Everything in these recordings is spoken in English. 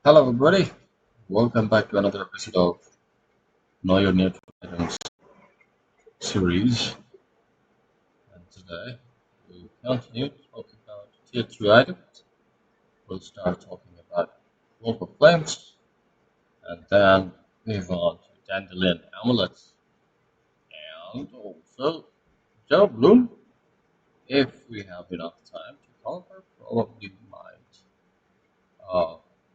Hello, everybody. Welcome back to another episode of Know Your Network Items series. And today we'll continue talking about tier 2 items. We'll start talking about Rope of Flames and then move on to Dandelion Amulets and also Gel Bloom. If we have enough time to cover, probably we might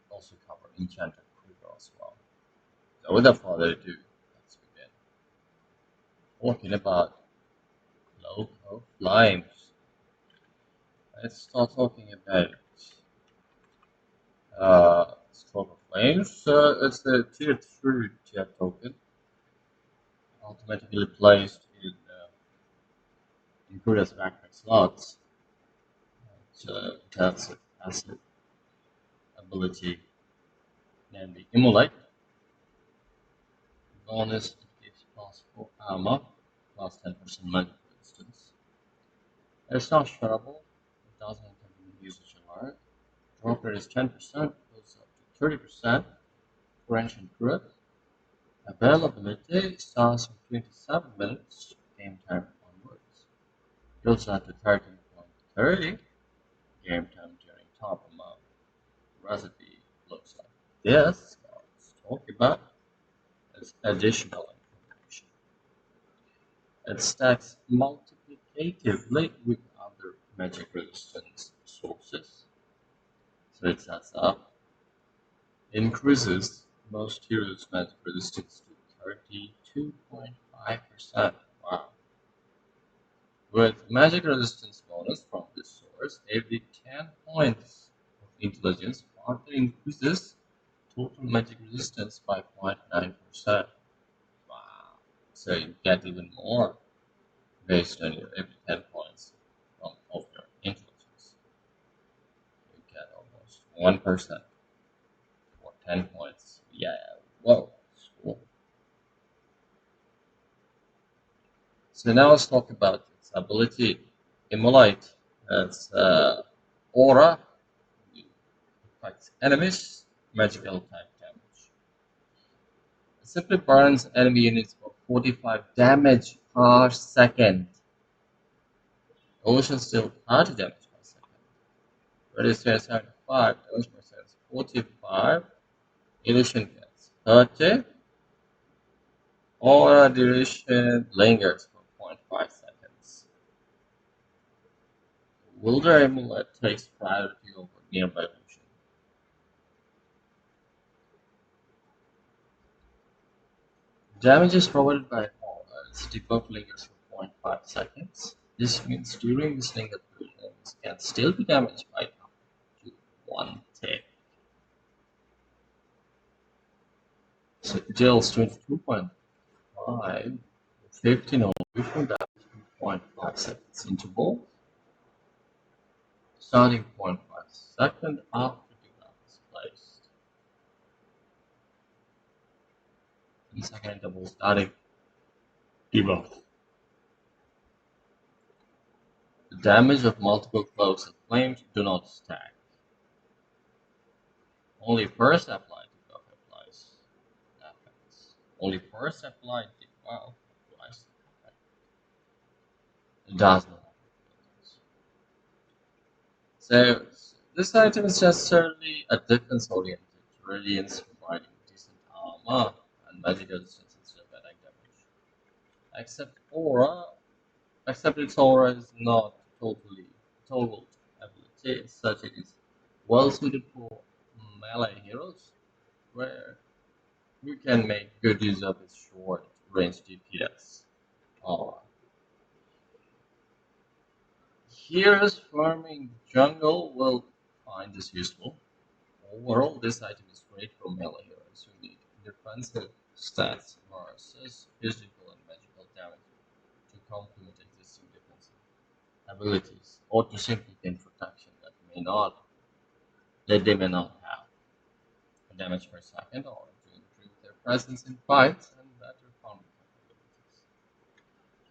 also cover Enchanted Quiver as well. So without further ado, let's begin. Talking about local flames. Let's start talking about Stroke of Flames. It's the tier 3 tier token, automatically placed in Korea's backpack slots. It has a passive ability named the Immolate. Bonus, it gives plus 4 armor, plus 10% magic resistance. It's not shareable, it doesn't contain usage alert. Drop rate is 10%, goes up to 30% for ancient crit. Availability starts from 27 minutes game time onwards. Goes up to 13.30 game time during top amount. Recipe looks like this. Let's talk about its additional information. It stacks multiplicatively with other magic resistance sources. So it sets up, increases most heroes' magic resistance to 32.5%. Wow. With magic resistance bonus from this source, every 10 points of intelligence further increases total magic resistance by 0.9%. Wow. So you get even more based on your every 10 points of your intelligence. You get almost 1% for 10 points. Yeah, whoa. Cool. So now let's talk about its ability. Immolate. Its aura affects enemies, magical type damage. It simply burns enemy units for 45 damage per second. Ocean still 30 damage per second. Resistance 75, damage per second 45. Illusion gets 30. Aura duration lingers for 0.5 seconds. Wilder Amulet takes priority over nearby illusion. Damage is provided by aura. Its debuff lingers for 0.5 seconds. This means during this linger period, enemies can still be damaged by up to 1 tick. So it deals 22.5, 15 or different damage in 0.5 seconds interval, starting 0.5 second after debuff is placed. In second interval starting debuff. The damage of multiple cloaks of flames do not stack. Only first applied debuff applies effects. Only first applied debuff applies effect. It does not have abilities. So this item is necessarily a defense oriented radiance providing decent armor and magical resistance instead of attack damage. Except its aura is not totally toggled ability, as such it is well suited for melee heroes where you can make good use of its short range DPS aura. Heroes farming jungle will find this useful. Overall, this item is great for melee heroes who need defensive stats versus physical and magical damage to complement existing defensive abilities, or to simply gain protection that they may not have. Damage per second, or to improve their presence in fights and better farming capabilities.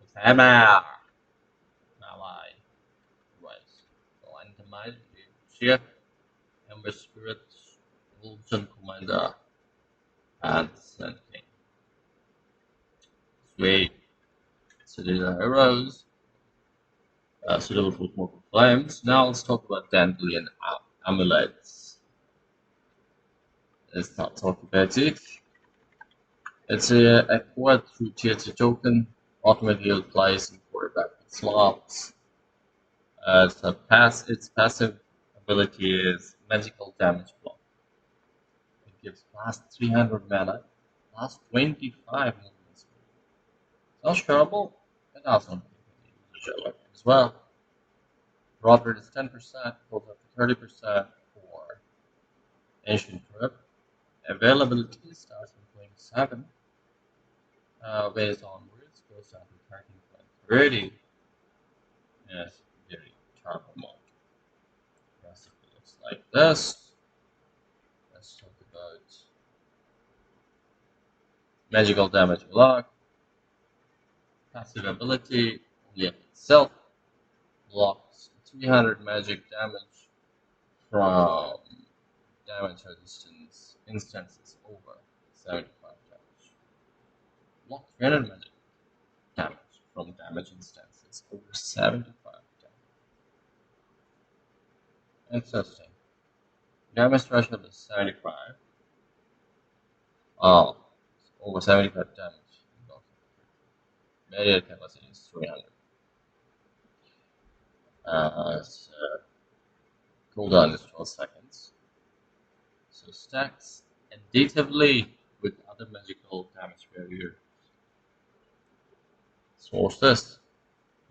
With hammer, ally, rise. So Antamide, Shift, Ember Spirit, Evolution Commander and Sand King. Sweet. So these are heroes. Suitable for smoke and flames. Now let's talk about Dandelion amulets. Let's not talk about it. It's a quad through tier 2 token, automatically applies in 4 backup slots. Its passive ability is magical damage block. It gives plus 300 mana, plus 25 movement speed. Sounds terrible, it doesn't as well. Drop rate is 10%, goes up to 30% for Ancient Trip. Availability starts from 27. Based onwards, goes down to 13.30. Yes, very terrible mode. Yes, it looks like this. Let's talk about magical damage block. Passive ability, only itself blocks 300 magic damage from damage resistance instances over 75 damage. Block 300 magic damage from damage instances over 75 damage. Interesting. Damage threshold is 75. Oh, over 75 damage. Barrier capacity is 300. So cooldown is 12 seconds. So stacks additively with other magical damage barrier. So what's this?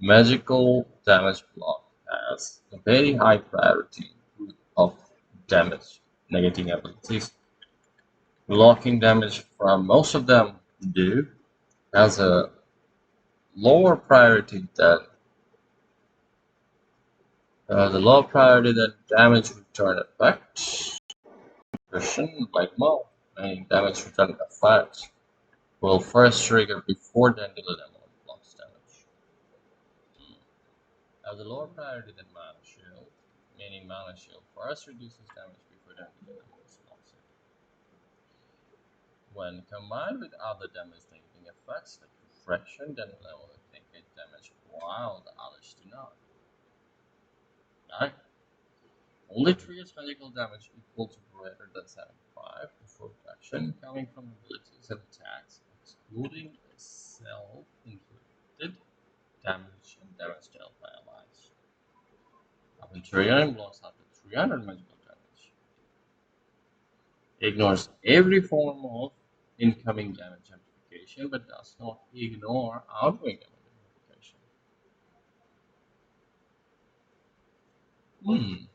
Magical damage block has a very high priority of damage negating abilities. Blocking damage from most of them do has a lower priority than damage return effect. Version like Mo, and damage return effect will first trigger before Dandelion amount blocks damage. Has a lower priority than Mana Shield, meaning Mana Shield first reduces damage before Dandelion amount blocks it. When combined with other damage negating effects like Refraction, Dandelion will take damage while the others do not. Right? Only triggers magical damage equal to greater than 75 before action coming from abilities and attacks, excluding self-inflicted damage and damage dealt by allies. Upon triggering blocks up to 300 magical damage. Ignores every form of incoming damage amplification but does not ignore outgoing damage amplification.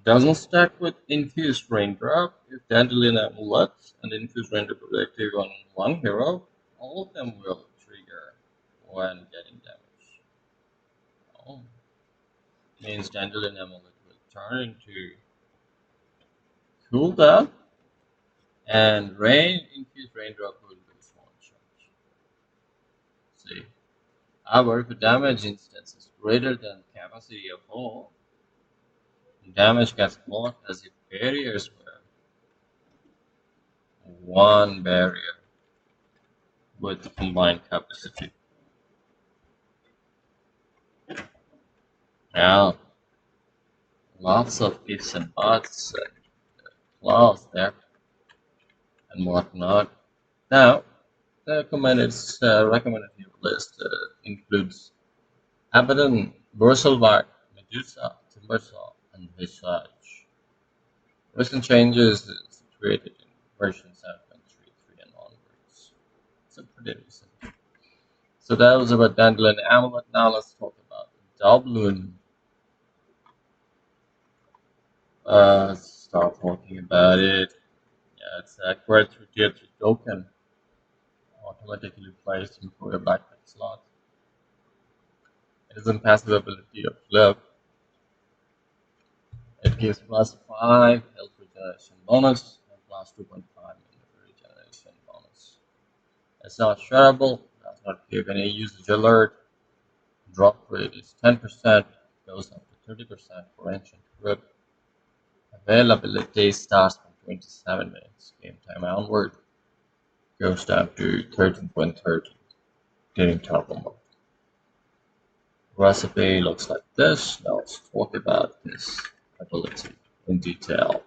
Doesn't stack with Infused Raindrop. If Dandelion Amulet and Infused Raindrop are active on one hero, all of them will trigger when getting damage. Oh, means Dandelion Amulet will turn into cooldown, and Infused Raindrop will lose one charge. See, however, if a damage instance is greater than capacity of all, damage gets blocked as if barriers were one barrier with combined capacity. Now, lots of ifs and buts, clause there, and whatnot. Now, the recommended hero list includes Abaddon, Bristleback, Medusa, Timbersaw, and Visage. Recent changes is created in version 7.33 and onwards. So pretty recent. So that was about Dandelion Amulet. Now let's talk about Doubloon. Start talking about it. Yeah, it's acquired through tier 3 token. Automatically placed into a backpack slot. It is a passive ability of Flip. It gives plus 5 health regeneration bonus and plus 2.5 regeneration bonus. It's not shareable, does not give any usage alert. Drop rate is 10%, goes up to 30% for Ancient Grip. Availability starts from 27 minutes. Game time onward goes down to 13.30 during turbo mode. Recipe looks like this. Now let's talk about this ability in detail.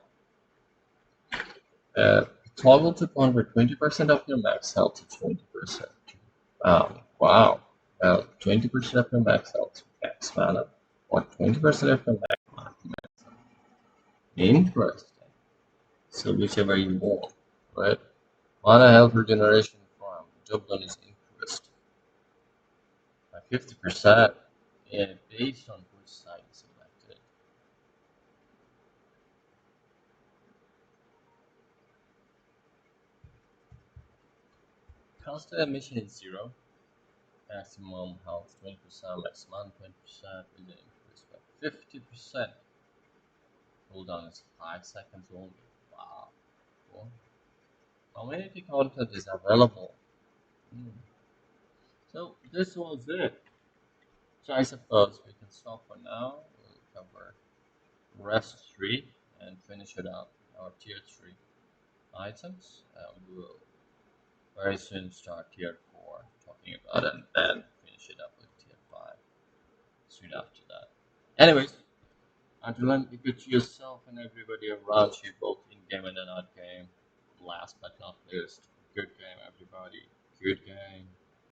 Toggle to convert 20% of your max health to 20%. Wow. 20% of your max health to max mana, or 20% of your max mana to max health. Interesting. So whichever you want, right? Mana health regeneration from job done is increased by 50% and based on which side is selected. Cost of emission is 0. Maximum health 20%, maximum 20% is increased by 50%. Cooldown is 5 seconds only. Wow. Cool. Community content is available. So this was it. So I suppose we can stop for now. We'll cover rest 3 and finish it up our tier 3 items. We will very soon start tier 4 talking about it and then finish it up with tier 5 soon after that. Anyways, until then, be good to yourself and everybody around you, both in game and out game. Last but not least, good game, everybody. Good game.